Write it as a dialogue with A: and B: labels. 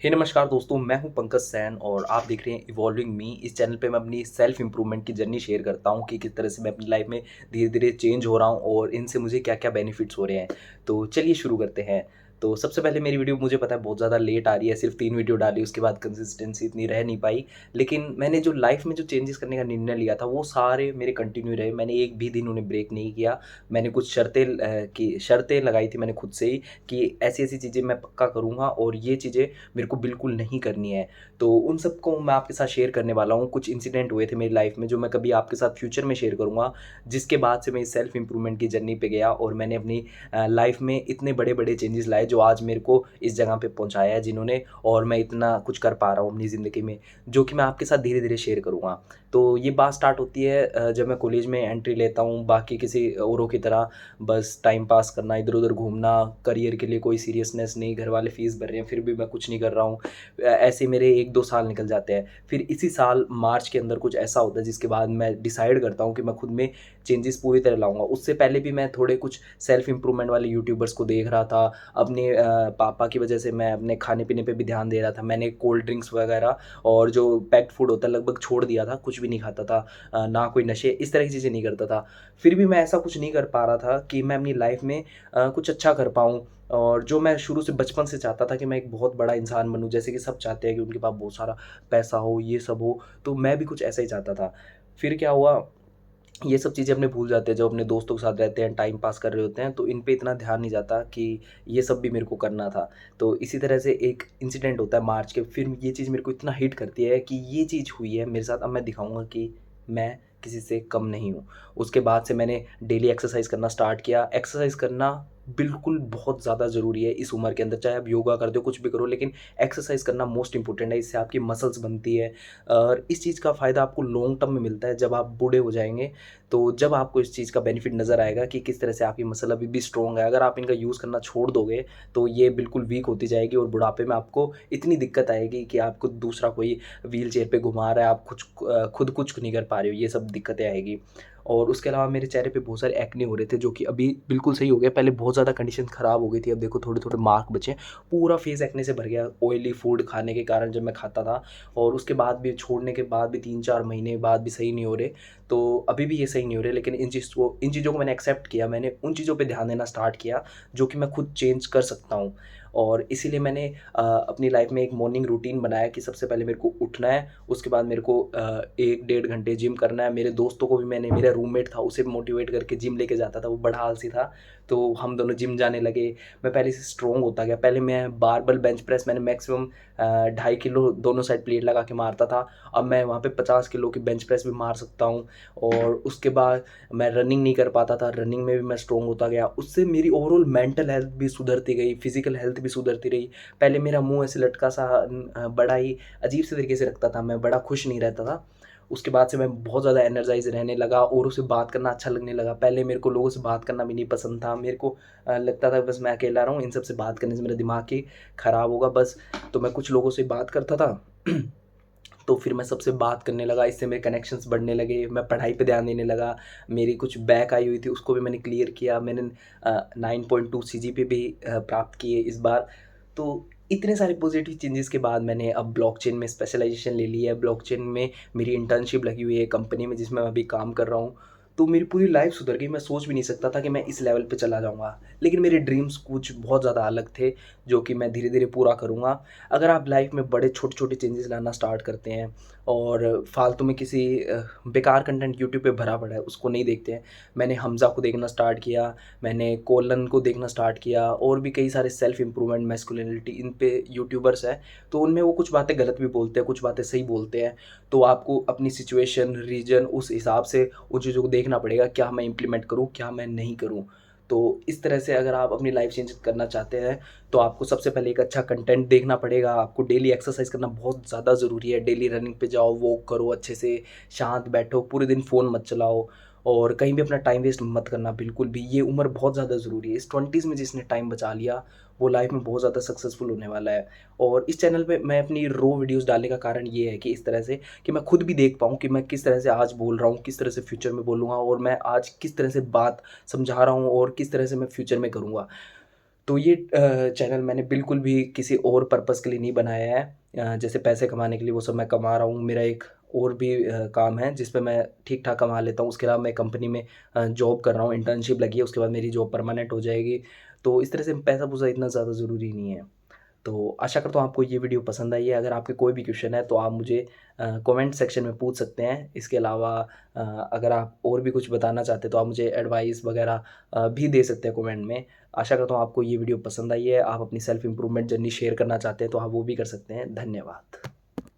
A: नमस्कार दोस्तों, मैं हूं पंकज सैन और आप देख रहे हैं इवॉल्विंग मी। इस चैनल पे मैं अपनी सेल्फ इम्प्रूवमेंट की जर्नी शेयर करता हूं कि किस तरह से मैं अपनी लाइफ में धीरे-धीरे चेंज हो रहा हूं और इनसे मुझे क्या-क्या बेनिफिट्स हो रहे हैं। तो चलिए शुरू करते हैं। तो सबसे पहले मेरी वीडियो मुझे पता है बहुत ज़्यादा लेट आ रही है, सिर्फ 3 वीडियो डाली, उसके बाद कंसिस्टेंसी इतनी रह नहीं पाई। लेकिन मैंने जो लाइफ में जो चेंजेस करने का निर्णय लिया था, वो सारे मेरे कंटिन्यू रहे। मैंने एक भी दिन उन्हें ब्रेक नहीं किया। मैंने कुछ शर्तें लगाई थी मैंने खुद से ही कि ऐसी-ऐसी चीज़ें मैं पक्का करूँगा और ये चीज़ें मेरे को बिल्कुल नहीं करनी है। तो उन सबको मैं आपके साथ शेयर करने वाला हूँ। कुछ इंसिडेंट हुए थे मेरी लाइफ में जो मैं कभी आपके साथ फ्यूचर में शेयर करूँगा, जिसके बाद से मैं इस सेल्फ इम्प्रूवमेंट की जर्नी पे गया और मैंने अपनी लाइफ में इतने बड़े-बड़े चेंजेस लाए जो आज मेरे को इस जगह पे पहुँचाया है जिन्होंने, और मैं इतना कुछ कर पा रहा हूँ अपनी ज़िंदगी में, जो कि मैं आपके साथ धीरे-धीरे शेयर करूँगा। तो ये बात स्टार्ट होती है जब मैं कॉलेज में एंट्री लेता हूँ, बाकी किसी औरों की तरह बस टाइम पास करना, इधर-उधर घूमना, करियर के लिए कोई सीरियसनेस नहीं, घरवाले फ़ीस भर रहे हैं फिर भी मैं कुछ नहीं कर रहा हूँ। ऐसे मेरे 1-2 साल निकल जाते हैं। फिर इसी साल मार्च के अंदर कुछ ऐसा होता है जिसके बाद मैं डिसाइड करता हूँ कि मैं खुद में चेंजेस पूरी तरह लाऊँगा। उससे पहले भी मैं थोड़े कुछ सेल्फ इम्प्रूवमेंट वाले यूट्यूबर्स को देख रहा था। अपने पापा की वजह से मैं अपने खाने-पीने पे भी ध्यान दे रहा था। मैंने कोल्ड ड्रिंक्स वगैरह और जो पैक्ड फूड होता है लगभग छोड़ दिया था, कुछ भी नहीं खाता था। ना कोई नशे, इस तरह की चीज़ें नहीं करता था। फिर भी मैं ऐसा कुछ नहीं कर पा रहा था कि मैं अपनी लाइफ़ में कुछ अच्छा कर पाऊँ, और जो मैं शुरू से बचपन से चाहता था कि मैं एक बहुत बड़ा इंसान बनूँ, जैसे कि सब चाहते हैं कि उनके पास बहुत सारा पैसा हो, ये सब हो, तो मैं भी कुछ ऐसा ही चाहता था। फिर क्या हुआ, ये सब चीज़ें अपने भूल जाते हैं जब अपने दोस्तों के साथ रहते हैं, टाइम पास कर रहे होते हैं, तो इन पे इतना ध्यान नहीं जाता कि ये सब भी मेरे को करना था। तो इसी तरह से एक इंसिडेंट होता है मार्च के, फिर ये चीज़ मेरे को इतना हिट करती है कि ये चीज़ हुई है मेरे साथ, अब मैं दिखाऊँगा कि मैं किसी से कम नहीं हूँ। उसके बाद से मैंने डेली एक्सरसाइज़ करना स्टार्ट किया। एक्सरसाइज़ करना बिल्कुल बहुत ज़्यादा ज़रूरी है इस उम्र के अंदर, चाहे आप योगा करते हो, कुछ भी करो, लेकिन एक्सरसाइज़ करना मोस्ट इम्पोर्टेंट है। इससे आपकी मसल्स बनती है और इस चीज़ का फ़ायदा आपको लॉन्ग टर्म में मिलता है जब आप बूढ़े हो जाएँगे। तो जब आपको इस चीज़ का बेनिफिट नज़र आएगा कि किस तरह से आपकी मसल अभी भी स्ट्रॉन्ग है। अगर आप इनका यूज़ करना छोड़ दोगे, तो ये बिल्कुल वीक होती जाएगी और बुढ़ापे में आपको इतनी दिक्कत आएगी कि आपको दूसरा कोई व्हीलचेयर पे घुमा रहा है, आप खुद कुछ नहीं कर पा रहे हो, ये सब दिक्कतें आएगी। और उसके अलावा मेरे चेहरे पे बहुत सारे एक्ने हो रहे थे, जो कि अभी बिल्कुल सही हो गया। पहले बहुत ज़्यादा कंडीशन ख़राब हो गई थी, अब देखो थोड़े-थोड़े मार्क बचे हैं। पूरा फेस एक्ने से भर गया, ऑयली फूड खाने के कारण जब मैं खाता था, और उसके बाद भी, छोड़ने के बाद भी 3-4 महीने बाद भी सही नहीं हो रहे। तो अभी भी ये सही नहीं हो रहे, लेकिन इन चीज़ों को मैंने एक्सेप्ट किया, मैंने उन चीज़ों पे ध्यान देना स्टार्ट किया, जो कि मैं खुद चेंज कर सकता हूँ। और इसीलिए मैंने अपनी लाइफ़ में एक मॉर्निंग रूटीन बनाया कि सबसे पहले मेरे को उठना है, उसके बाद मेरे को 1 डेढ़ घंटे जिम करना है। मेरे दोस्तों को भी मैंने, मेरा रूममेट था, उसे भी मोटिवेट करके जिम लेके जाता था, वो बड़ा आलसी था, तो हम दोनों जिम जाने लगे। मैं पहले से स्ट्रॉन्ग होता गया। पहले मैं बारबेल बेंच प्रेस मैंने मैक्सिमम 2.5 किलो दोनों साइड प्लेट लगा के मारता था। अब मैं वहाँ पे 50 किलो की बेंच प्रेस भी मार सकता हूँ। और उसके बाद मैं रनिंग नहीं कर पाता था, रनिंग में भी मैं स्ट्रॉन्ग होता गया। उससे मेरी ओवरऑल मेंटल हेल्थ भी सुधरती गई, फिज़िकल हेल्थ भी सुधरती रही। पहले मेरा मुँह ऐसे लटका सा बड़ा ही अजीब से तरीके से रखता था, मैं बड़ा खुश नहीं रहता था। उसके बाद से मैं बहुत ज़्यादा एनर्जाइज़ रहने लगा, औरों से बात करना अच्छा लगने लगा। पहले मेरे को लोगों से बात करना भी नहीं पसंद था। मेरे को लगता था बस मैं अकेला रहूँ, इन सब से बात करने से मेरा दिमाग ही खराब होगा बस। तो मैं कुछ लोगों से बात करता था। तो फिर मैं सबसे बात करने लगा, इससे मेरे कनेक्शंस बढ़ने लगे, मैं पढ़ाई पे ध्यान देने लगा। मेरी कुछ बैक आई हुई थी, उसको भी मैंने क्लियर किया। मैंने 9.2 सीजीपीए भी प्राप्त किए इस बार। तो इतने सारे पॉजिटिव चेंजेस के बाद मैंने अब ब्लॉकचेन में स्पेशलाइज़ेशन ले ली है। ब्लॉकचेन में मेरी इंटर्नशिप लगी हुई है कंपनी में जिसमें मैं अभी काम कर रहा हूँ। तो मेरी पूरी लाइफ़ सुधर गई। मैं सोच भी नहीं सकता था कि मैं इस लेवल पे चला जाऊँगा। लेकिन मेरे ड्रीम्स कुछ बहुत ज़्यादा अलग थे, जो कि मैं धीरे-धीरे पूरा करूँगा। अगर आप लाइफ में बड़े छोटे-छोटे चेंजेस लाना स्टार्ट करते हैं और फालतू में किसी बेकार कंटेंट यूट्यूब पे भरा पड़ा है, उसको नहीं देखते हैं। मैंने हमज़ा को देखना स्टार्ट किया, मैंने कोलन को देखना स्टार्ट किया, और भी कई सारे सेल्फ इम्प्रूवमेंट, मैस्कुलिनिटी, इन पे यूट्यूबर्स हैं। तो उनमें वो कुछ बातें गलत भी बोलते हैं, कुछ बातें सही बोलते हैं। तो आपको अपनी सिचुएशन, रीजन, उस हिसाब से उन चीज़ों को देखना पड़ेगा, क्या मैं इम्प्लीमेंट करूँ, क्या मैं नहीं करूँ। तो इस तरह से अगर आप अपनी लाइफ चेंज करना चाहते हैं, तो आपको सबसे पहले एक अच्छा कंटेंट देखना पड़ेगा। आपको डेली एक्सरसाइज करना बहुत ज़्यादा ज़रूरी है। डेली रनिंग पे जाओ, वॉक करो अच्छे से, शांत बैठो, पूरे दिन फ़ोन मत चलाओ, और कहीं भी अपना टाइम वेस्ट मत करना बिल्कुल भी। ये उम्र बहुत ज़्यादा ज़रूरी है। इस 20s में जिसने टाइम बचा लिया, वो लाइफ में बहुत ज़्यादा सक्सेसफुल होने वाला है। और इस चैनल पे मैं अपनी रो वीडियोज़ डालने का कारण ये है कि इस तरह से कि मैं खुद भी देख पाऊँ कि मैं किस तरह से आज बोल रहा हूँ, किस तरह से फ्यूचर में बोलूँगा, और मैं आज किस तरह से बात समझा रहा हूँ और किस तरह से मैं फ्यूचर में करूँगा। तो ये चैनल मैंने बिल्कुल भी किसी और पर्पज़ के लिए नहीं बनाया है। जैसे पैसे कमाने के लिए वो सब मैं कमा रहा हूँ। मेरा एक और भी काम है जिस पे मैं ठीक-ठाक कमा लेता हूँ। उसके अलावा मैं कंपनी में जॉब कर रहा हूँ, इंटर्नशिप लगी है, उसके बाद मेरी जॉब परमानेंट हो जाएगी। तो इस तरह से पैसा-पूसा इतना ज़्यादा ज़रूरी नहीं है। तो आशा करता हूँ आपको ये वीडियो पसंद आई है। अगर आपके कोई भी क्वेश्चन है तो आप मुझे कमेंट सेक्शन में पूछ सकते हैं। इसके अलावा अगर आप और भी कुछ बताना चाहते हैं तो आप मुझे एडवाइस वगैरह भी दे सकते हैं कमेंट में। आशा करता हूँ आपको ये वीडियो पसंद आई है। आप अपनी सेल्फ इम्प्रूवमेंट जर्नी शेयर करना चाहते हैं तो आप वो भी कर सकते हैं। धन्यवाद।